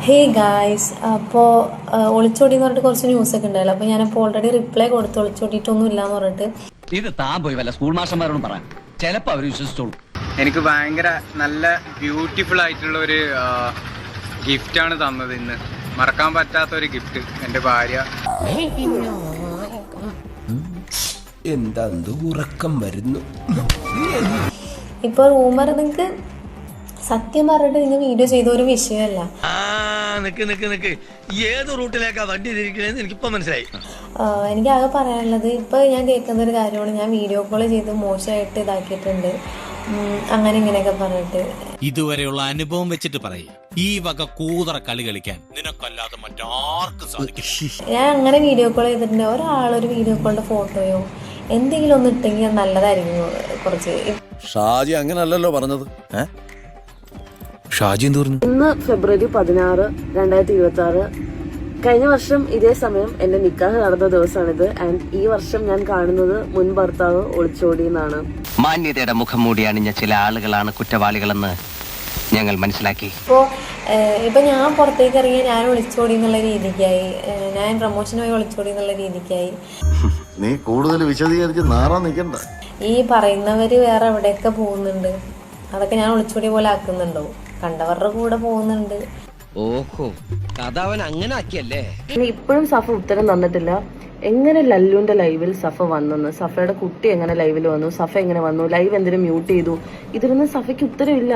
Hey guys, അപ്പോൾ ഒളിച്ചോടി എന്ന് പറഞ്ഞിട്ട് കുറച്ച് ന്യൂസൊക്കെ ഉണ്ടായല്ലോ. അപ്പോൾ ഞാനപ്പോൾ ഓൾറെഡി റിപ്ലൈ കൊടുത്ത് ഒളിച്ചോടിയിട്ടൊന്നും ഇല്ലാന്ന് പറഞ്ഞിട്ട് ഇത് താൻ പോയി വല്ല സ്കൂൾ മാസ്റ്റർമാരോടും പറയാം, ചിലപ്പോൾ അവർ വിശ്വസിച്ചോളൂ. എനിക്ക് ഭയങ്കര നല്ല ബ്യൂട്ടിഫുൾ ആയിട്ടുള്ള ഒരു ഗിഫ്റ്റാണ് തന്നത് ഇന്ന്. മറക്കാൻ പറ്റാത്ത ഒരു ഗിഫ്റ്റ്. എൻ്റെ ഭാര്യ എന്താ ഉറക്കം വരുന്നു. ഇപ്പോൾ റൂമർ നിങ്ങൾക്ക് സത്യം പറഞ്ഞിട്ട് നിങ്ങൾ വീഡിയോ ചെയ്ത ഒരു വിഷയമല്ല. ഏത് റൂട്ടിലേക്കാ വണ്ടി തിരിക്കണേന്ന് എനിക്കിപ്പോ മനസ്സിലായി. എനിക്ക് ആകെ പറയാനുള്ളത്, ഇപ്പോൾ ഞാൻ കേൾക്കുന്ന ഒരു കാര്യമാണ്, ഞാൻ വീഡിയോ കോൾ ചെയ്ത് മോശമായിട്ട് ഇതാക്കിയിട്ടുണ്ട്, അങ്ങനെ ഇങ്ങനെയൊക്കെ പറഞ്ഞിട്ട്. ഇതുവരെയുള്ള അനുഭവം വെച്ചിട്ട് പറയും, ഈ വക കൂതറ കളി കളിക്കാൻ നിനക്കല്ലാതെ മറ്റാർക്കും സാധിക്കും. ഞാൻ അങ്ങനെ വീഡിയോ കോൾ ചെയ്തിട്ടുണ്ട്. ഒരാളൊരു വീഡിയോ കോളിന്റെ ഫോട്ടോയോ എന്തെങ്കിലും ഒന്ന് ഇട്ടെങ്കിൽ നല്ലതായിരിക്കും. കുറച്ച് ഷാജി അങ്ങനല്ലല്ലോ പറഞ്ഞത്. ഷാജി എന്ത് പറഞ്ഞു? ഇന്ന് ഫെബ്രുവരി 16, 2026. കഴിഞ്ഞ വർഷം ഇതേ സമയം എന്റെ നിക്കാഹ് നടന്ന ദിവസമാണിത്. ആൻഡ് ഈ വർഷം ഞാൻ കാണുന്നത് മുൻ ഭർത്താവ് ഒളിച്ചോടി എന്നാണ്. മാന്യതയുടെ മുഖം മൂടി അണിഞ്ഞ ചില ആളുകളാണ് കുറ്റവാളികളെന്ന് ഞങ്ങൾ മനസ്സിലാക്കി. ഇപ്പൊ ഞാൻ പുറത്തേക്ക് ഇറങ്ങിയ ഞാൻ ഒളിച്ചോടി എന്നുള്ള രീതിക്കായി, ഞാൻ പ്രൊമോഷനുമായി ഒളിച്ചോടി എന്നുള്ള രീതിക്കായി. നീ കൂടുതൽ വിശദീകരിച്ച് നാറാൻ നിൽക്കണ്ട. ഈ പറയുന്നവര് വേറെ എവിടെയൊക്കെ പോകുന്നുണ്ട്, അതൊക്കെ ഞാൻ ഒളിച്ചോടിയ പോലെ ആക്കുന്നുണ്ടോ? കണ്ടവരുടെ കൂടെ പോകുന്നുണ്ട്. ഓഹോ, കഥ അവൻ അങ്ങനെ ആക്കിയല്ലേ. ഇപ്പോഴും സഫ ഉത്തരം തന്നിട്ടില്ല. എങ്ങനെ ലല്ലുവിന്റെ ലൈവിൽ സഫ വന്നെന്ന്, സഫയുടെ കുട്ടി എങ്ങനെ ലൈവിൽ വന്നു, സഫ എങ്ങനെ വന്നു, ലൈവ് എന്തിനു മ്യൂട്ട് ചെയ്തു, ഇതിനൊന്നും സഫയ്ക്ക് ഉത്തരവില്ല.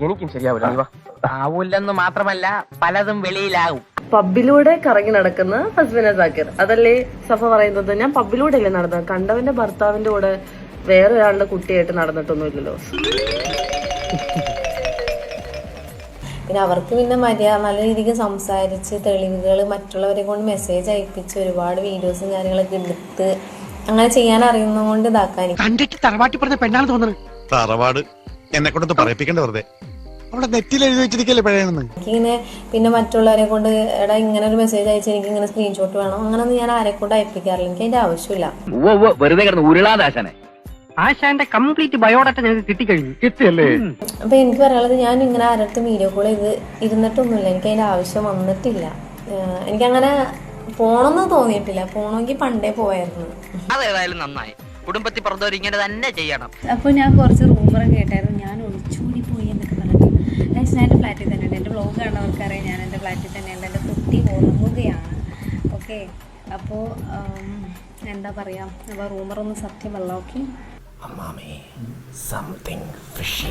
എനിക്കും ശരിയാവില്ലെന്ന് മാത്രമല്ല പലതും വെളിയിലാകും. പബ്ബിലൂടെ കറങ്ങി നടക്കുന്ന ഹസ്ബിന സാക്കിർ, അതല്ലേ സഫ പറയുന്നത്? ഞാൻ പബ്ബിലൂടെ അല്ലേ നടന്നത്, കണ്ടവന്റെ ഭർത്താവിന്റെ കൂടെ വേറെ ഒരാളുടെ കുട്ടിയായിട്ട് നടന്നിട്ടൊന്നുമില്ലല്ലോ. പിന്നെ അവർക്ക് പിന്നെ നല്ല രീതിക്ക് സംസാരിച്ച് തെളിവുകൾ മറ്റുള്ളവരെ കൊണ്ട് മെസ്സേജ് അയപ്പിച്ച് ഒരുപാട് വീഡിയോസും കാര്യങ്ങളൊക്കെ എടുത്ത് അങ്ങനെ ചെയ്യാൻ അറിയുന്നതുകൊണ്ട് ഇതാക്കാൻ. കണ്ടിട്ട് തറവാട്ടി പറഞ്ഞ പെണ്ണാണ് തോന്നുന്നത്. തറവാട് എന്നെ കൊണ്ടൊന്ന് പറയിപ്പിക്കണ്ട, വെറുതെ അവിടെ നെറ്റിൽ എഴുതി വെച്ചിരിക്കല്ലേ പഴയെന്ന്. എനിക്കിങ്ങനെ പിന്നെ മറ്റുള്ളവരെ കൊണ്ട് എടാ ഇങ്ങനെ ഒരു മെസ്സേജ് അയച്ച് എനിക്ക് ഇങ്ങനെ സ്ക്രീൻഷോട്ട് വേണം, അങ്ങനൊന്നും ഞാൻ ആരെ കൊണ്ട് അയപ്പിക്കാറില്ല. എനിക്ക് അതിന്റെ ആവശ്യമില്ല. വെറുതെ കിടന്ന് ഉരുളാദാശനെ. ആശാന്റെ കംപ്ലീറ്റ് ബയോഡാറ്റ ഞങ്ങൾക്ക് കിട്ടിക്കഴിഞ്ഞു. കിട്ടിയല്ലേ? അപ്പൊ എനിക്ക് പറയാനുള്ളത്, ഞാൻ ഇങ്ങനെ ആരുടെ വീഡിയോ കോൾ ചെയ്ത് ഇരുന്നിട്ടൊന്നുമില്ല. എനിക്ക് അതിന്റെ ആവശ്യം വന്നിട്ടില്ല. എനിക്കങ്ങനെ പോണമെന്ന് തോന്നിയിട്ടില്ല. പോണമെങ്കിൽ പണ്ടേ പോയായിരുന്നു. അതേതായാലും നന്നായി. കുടുംബത്തിൽ പറഞ്ഞവർ ഇങ്ങനെ തന്നെ ചെയ്യണം. അപ്പോൾ ഞാൻ കുറച്ച് റൂമറൊക്കെ കേട്ടായിരുന്നു, ഞാൻ ഒളിച്ചോടി പോയി എന്നൊക്കെ പറഞ്ഞിട്ട്. ഞാൻ എൻ്റെ ഫ്ലാറ്റിൽ തന്നെ ഉണ്ട്. എൻ്റെ വ്ളോഗ് കാണുന്നവർക്കറിയാം, ഞാൻ എൻ്റെ ഫ്ലാറ്റിൽ തന്നെയുണ്ട്. എൻ്റെ കുട്ടി ഉറങ്ങുകയാണ്. ഓക്കെ, അപ്പോൾ എന്താ പറയുക, അപ്പോൾ റൂമറൊന്നും സത്യമല്ല. Okay, Mommy, something fishy.